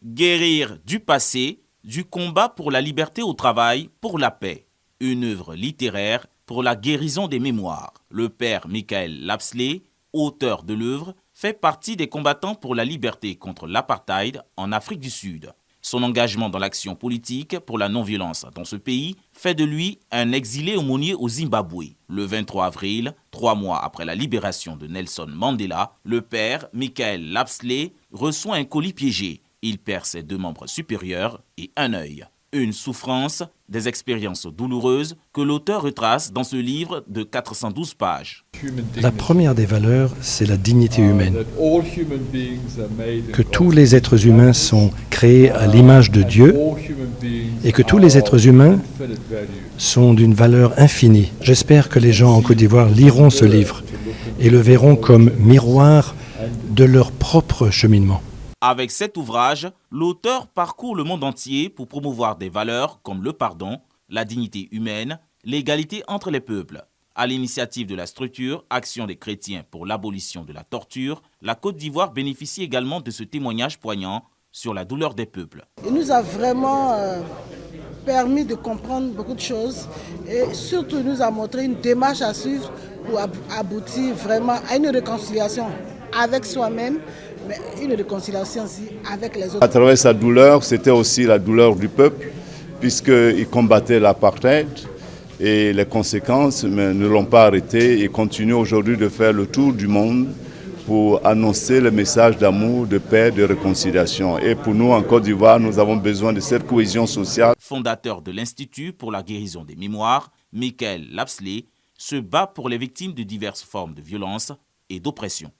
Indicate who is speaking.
Speaker 1: Guérir du passé, du combat pour la liberté au travail, pour la paix. Une œuvre littéraire pour la guérison des mémoires. Le père Michael Lapsley, auteur de l'œuvre, fait partie des combattants pour la liberté contre l'apartheid en Afrique du Sud. Son engagement dans l'action politique pour la non-violence dans ce pays fait de lui un exilé aumônier au Zimbabwe. Le 23 avril, 3 mois après la libération de Nelson Mandela, le père Michael Lapsley reçoit un colis piégé. Il perd ses 2 membres supérieurs et un œil. Une souffrance, des expériences douloureuses que l'auteur retrace dans ce livre de 412 pages.
Speaker 2: La première des valeurs, c'est la dignité humaine. Que tous les êtres humains sont créés à l'image de Dieu et que tous les êtres humains sont d'une valeur infinie. J'espère que les gens en Côte d'Ivoire liront ce livre et le verront comme miroir de leur propre cheminement.
Speaker 1: Avec cet ouvrage, l'auteur parcourt le monde entier pour promouvoir des valeurs comme le pardon, la dignité humaine, l'égalité entre les peuples. À l'initiative de la structure Action des chrétiens pour l'abolition de la torture, la Côte d'Ivoire bénéficie également de ce témoignage poignant sur la douleur des peuples.
Speaker 3: Il nous a vraiment permis de comprendre beaucoup de choses et surtout il nous a montré une démarche à suivre pour aboutir vraiment à une réconciliation avec soi-même, mais une réconciliation aussi avec les autres.
Speaker 4: À travers sa douleur, c'était aussi la douleur du peuple, puisqu'il combattait l'apartheid et les conséquences ne l'ont pas arrêté et continue aujourd'hui de faire le tour du monde pour annoncer le message d'amour, de paix, de réconciliation. Et pour nous, en Côte d'Ivoire, nous avons besoin de cette cohésion sociale.
Speaker 1: Fondateur de l'Institut pour la guérison des mémoires, Michael Lapsley se bat pour les victimes de diverses formes de violence et d'oppression.